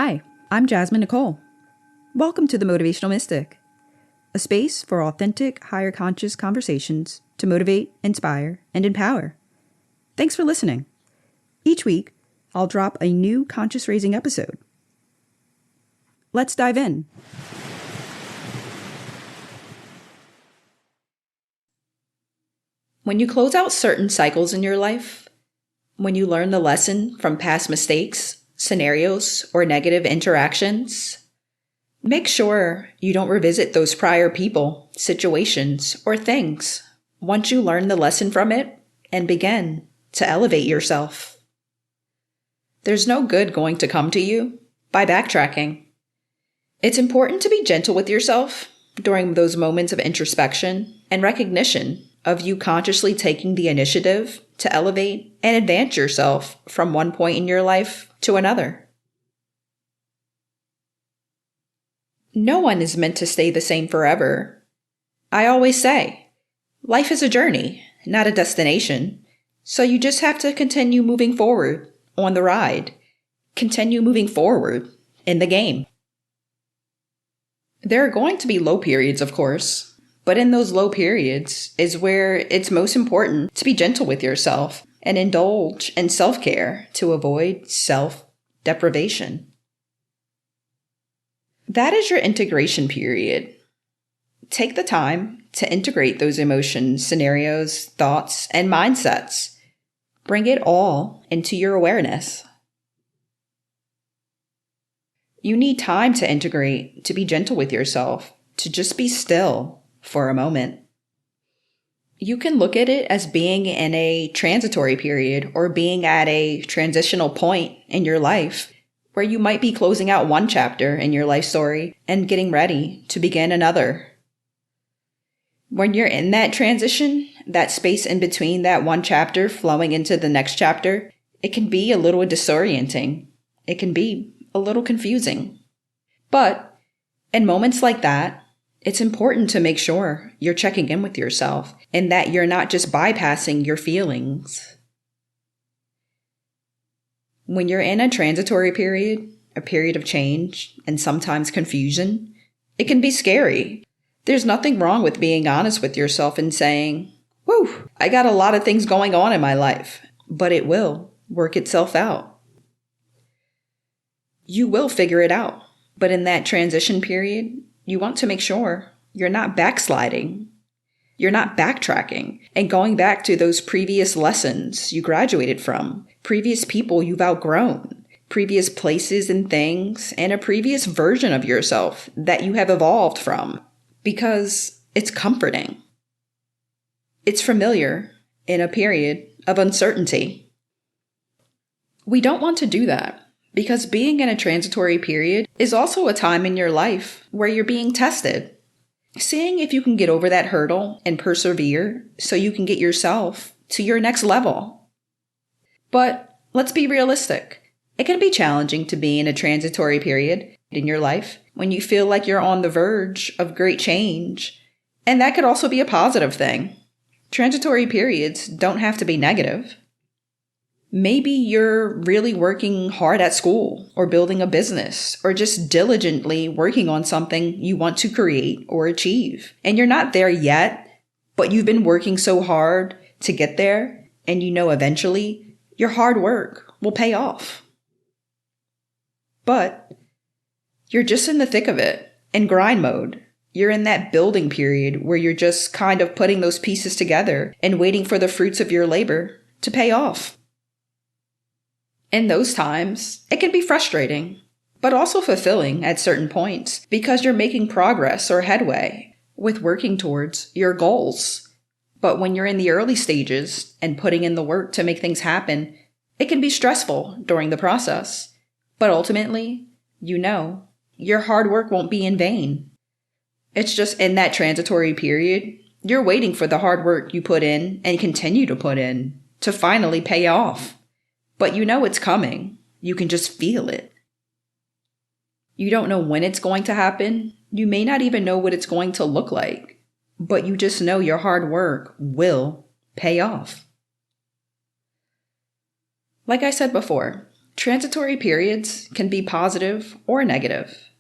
Hi, I'm Jasmine Nicole. Welcome to the Motivational Mystic, a space for authentic, higher conscious conversations to motivate, inspire, and empower. Thanks for listening. Each week, I'll drop a new conscious raising episode. Let's dive in. When you close out certain cycles in your life, when you learn the lesson from past mistakes, scenarios, or negative interactions, make sure you don't revisit those prior people, situations, or things once you learn the lesson from it and begin to elevate yourself. There's no good going to come to you by backtracking. It's important to be gentle with yourself during those moments of introspection and recognition of you consciously taking the initiative to elevate and advance yourself from one point in your life to another. No one is meant to stay the same forever. I always say, life is a journey, not a destination. So you just have to continue moving forward on the ride. Continue moving forward in the game. There are going to be low periods, of course, but in those low periods is where it's most important to be gentle with yourself and indulge in self-care to avoid self-deprivation. That is your integration period. Take the time to integrate those emotions, scenarios, thoughts, and mindsets. Bring it all into your awareness. You need time to integrate, to be gentle with yourself, to just be still for a moment. You can look at it as being in a transitory period or being at a transitional point in your life where you might be closing out one chapter in your life story and getting ready to begin another. When you're in that transition, that space in between that one chapter flowing into the next chapter, it can be a little disorienting. It can be a little confusing. But in moments like that, it's important to make sure you're checking in with yourself and that you're not just bypassing your feelings. When you're in a transitory period, a period of change, and sometimes confusion, it can be scary. There's nothing wrong with being honest with yourself and saying, "Whew, I got a lot of things going on in my life," but it will work itself out. You will figure it out, but in that transition period, you want to make sure you're not backsliding. You're not backtracking and going back to those previous lessons you graduated from, previous people you've outgrown, previous places and things, and a previous version of yourself that you have evolved from, because it's comforting. It's familiar in a period of uncertainty. We don't want to do that. Because being in a transitory period is also a time in your life where you're being tested. Seeing if you can get over that hurdle and persevere so you can get yourself to your next level. But let's be realistic. It can be challenging to be in a transitory period in your life when you feel like you're on the verge of great change. And that could also be a positive thing. Transitory periods don't have to be negative. Maybe you're really working hard at school or building a business or just diligently working on something you want to create or achieve. And you're not there yet, but you've been working so hard to get there, and you know eventually your hard work will pay off. But you're just in the thick of it, in grind mode. You're in that building period where you're just kind of putting those pieces together and waiting for the fruits of your labor to pay off. In those times, it can be frustrating, but also fulfilling at certain points because you're making progress or headway with working towards your goals. But when you're in the early stages and putting in the work to make things happen, it can be stressful during the process. But ultimately, you know, your hard work won't be in vain. It's just in that transitory period, you're waiting for the hard work you put in and continue to put in to finally pay off. But you know it's coming. You can just feel it. You don't know when it's going to happen. You may not even know what it's going to look like. But you just know your hard work will pay off. Like I said before, Transitory periods can be positive or negative.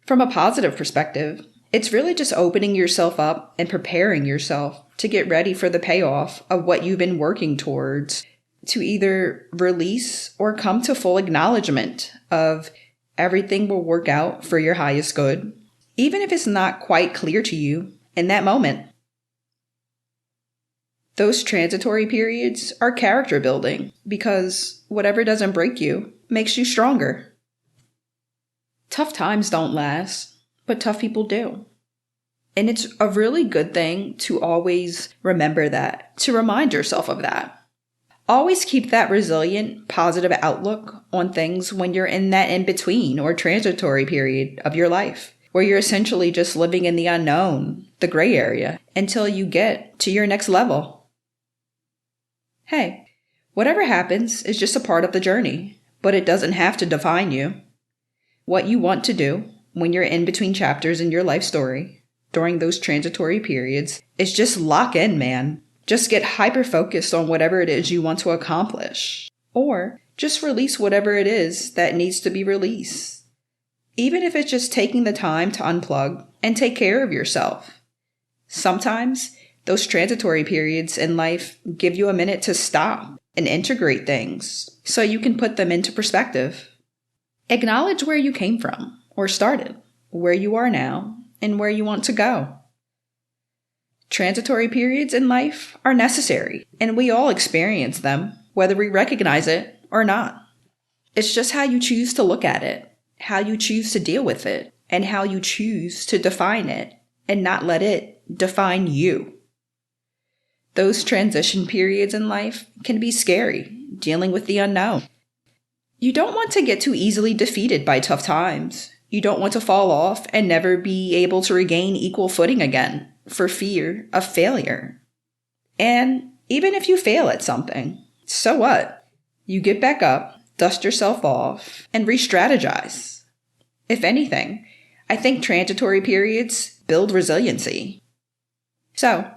From a positive perspective, it's really just opening yourself up and preparing yourself to get ready for the payoff of what you've been working towards, to either release or come to full acknowledgement of everything will work out for your highest good, even if it's not quite clear to you in that moment. Those transitory periods are character building because whatever doesn't break you makes you stronger. Tough times don't last, but tough people do. And it's a really good thing to always remember that, to remind yourself of that. Always keep that resilient, positive outlook on things when you're in that in-between or transitory period of your life, where you're essentially just living in the unknown, the gray area, until you get to your next level. Hey, whatever happens is just a part of the journey, but it doesn't have to define you. What you want to do when you're in between chapters in your life story during those transitory periods is just lock in, man. Just get hyper-focused on whatever it is you want to accomplish. Or just release whatever it is that needs to be released. Even if it's just taking the time to unplug and take care of yourself. Sometimes those transitory periods in life give you a minute to stop and integrate things so you can put them into perspective. Acknowledge where you came from or started, where you are now, and where you want to go. Transitory periods in life are necessary, and we all experience them, whether we recognize it or not. It's just how you choose to look at it, how you choose to deal with it, and how you choose to define it, and not let it define you. Those transition periods in life can be scary, dealing with the unknown. You don't want to get too easily defeated by tough times. You don't want to fall off and never be able to regain equal footing again for fear of failure. And even if you fail at something, so what? You get back up, dust yourself off, and re-strategize. If anything, I think transitory periods build resiliency. So,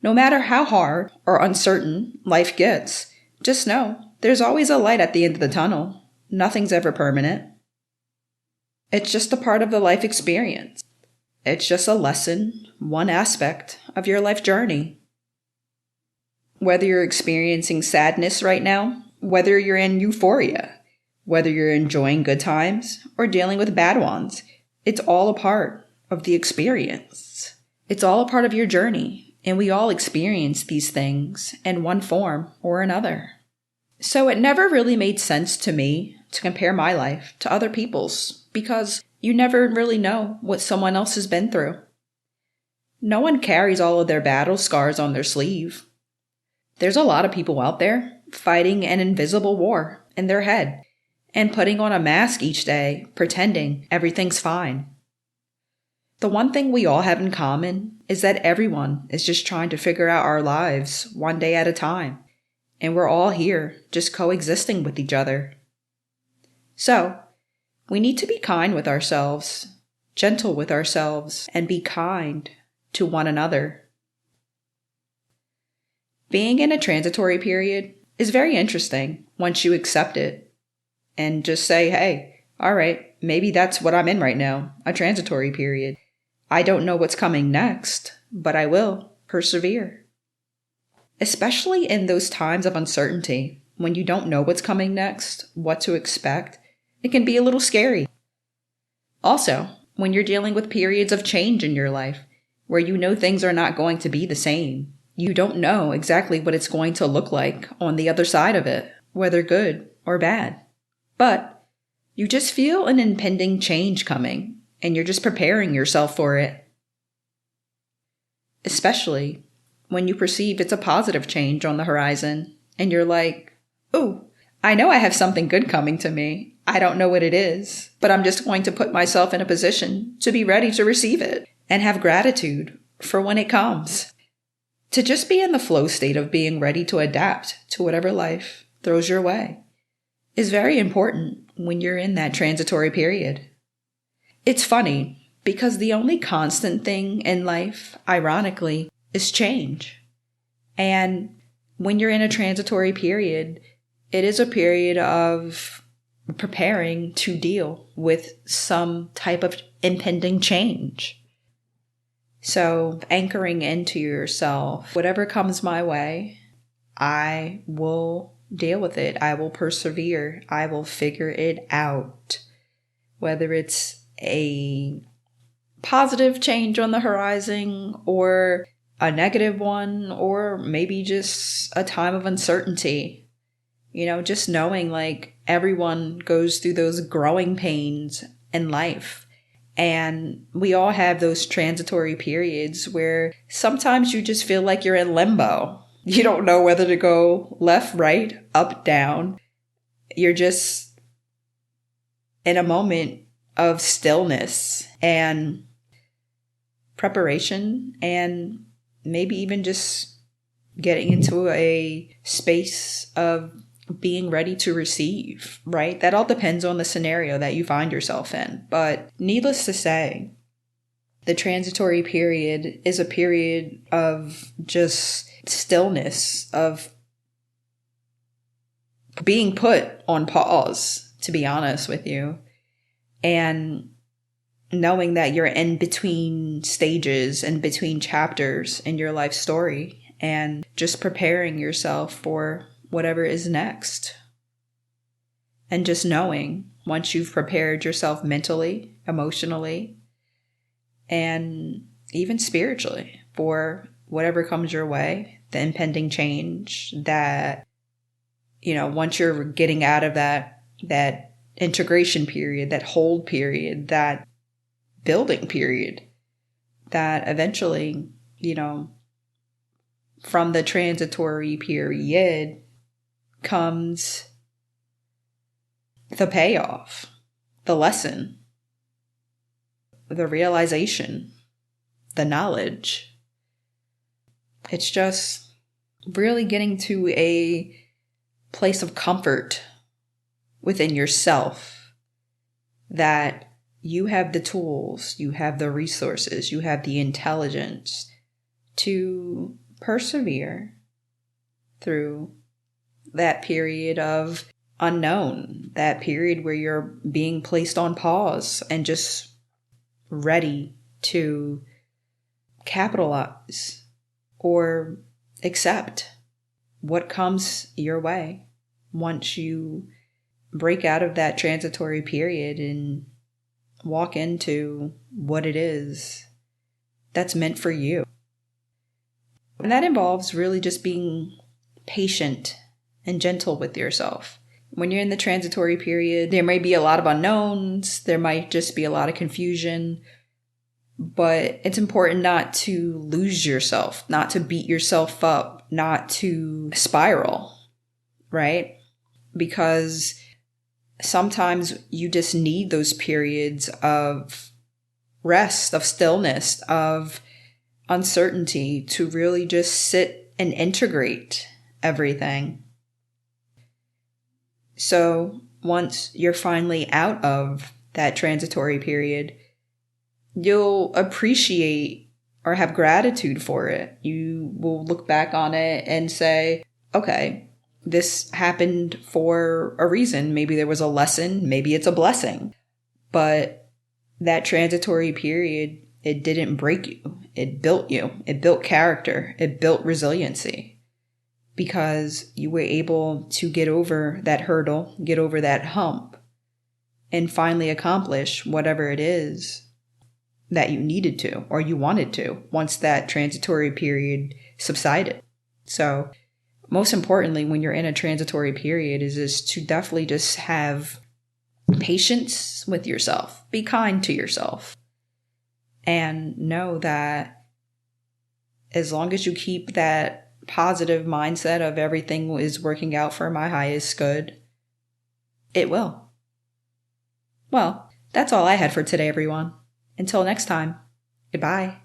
no matter how hard or uncertain life gets, just know there's always a light at the end of the tunnel. Nothing's ever permanent. It's just a part of the life experience. It's just a lesson, one aspect of your life journey. Whether you're experiencing sadness right now, whether you're in euphoria, whether you're enjoying good times or dealing with bad ones, it's all a part of the experience. It's all a part of your journey, and we all experience these things in one form or another. So it never really made sense to me to compare my life to other people's because you never really know what someone else has been through. No one carries all of their battle scars on their sleeve. There's a lot of people out there fighting an invisible war in their head and putting on a mask each day, pretending everything's fine. The one thing we all have in common is that everyone is just trying to figure out our lives one day at a time, and we're all here just coexisting with each other. So, we need to be kind with ourselves, gentle with ourselves, and be kind to one another. Being in a transitory period is very interesting once you accept it and just say, hey, all right, maybe that's what I'm in right now, a transitory period. I don't know what's coming next, but I will persevere. Especially in those times of uncertainty, when you don't know what's coming next, what to expect, it can be a little scary. Also, when you're dealing with periods of change in your life, where you know things are not going to be the same, you don't know exactly what it's going to look like on the other side of it, whether good or bad. But you just feel an impending change coming, and you're just preparing yourself for it. Especially when you perceive it's a positive change on the horizon, and you're like, ooh, I know I have something good coming to me. I don't know what it is, but I'm just going to put myself in a position to be ready to receive it and have gratitude for when it comes. To just be in the flow state of being ready to adapt to whatever life throws your way is very important when you're in that transitory period. It's funny because the only constant thing in life, ironically, is change. And when you're in a transitory period, it is a period of preparing to deal with some type of impending change. So anchoring into yourself, whatever comes my way, I will deal with it. I will persevere. I will figure it out. Whether it's a positive change on the horizon or a negative one, or maybe just a time of uncertainty. Just knowing like everyone goes through those growing pains in life. And we all have those transitory periods where sometimes you just feel like you're in limbo. You don't know whether to go left, right, up, down. You're just in a moment of stillness and preparation, and maybe even just getting into a space of being ready to receive, right? That all depends on the scenario that you find yourself in. But needless to say, the transitory period is a period of just stillness, of being put on pause, to be honest with you, and knowing that you're in between stages and between chapters in your life story, and just preparing yourself for whatever is next. And just knowing once you've prepared yourself mentally, emotionally, and even spiritually for whatever comes your way, the impending change, that, once you're getting out of that integration period, that hold period, that building period, that eventually, from the transitory period comes the payoff, the lesson, the realization, the knowledge. It's just really getting to a place of comfort within yourself that you have the tools, you have the resources, you have the intelligence to persevere through that period of unknown, that period where you're being placed on pause and just ready to capitalize or accept what comes your way once you break out of that transitory period and walk into what it is that's meant for you. And that involves really just being patient and gentle with yourself. When you're in the transitory period, there may be a lot of unknowns. There might just be a lot of confusion. But it's important not to lose yourself, not to beat yourself up, not to spiral, right? Because sometimes you just need those periods of rest, of stillness, of uncertainty to really just sit and integrate everything. So once you're finally out of that transitory period, you'll appreciate or have gratitude for it. You will look back on it and say, okay, this happened for a reason. Maybe there was a lesson. Maybe it's a blessing. But that transitory period, it didn't break you. It built you. It built character. It built resiliency. Because you were able to get over that hurdle, get over that hump, and finally accomplish whatever it is that you needed to or you wanted to once that transitory period subsided. So most importantly, when you're in a transitory period, is to definitely just have patience with yourself. Be kind to yourself. And know that as long as you keep that positive mindset of everything is working out for my highest good, it will. Well, that's all I had for today, everyone. Until next time, goodbye.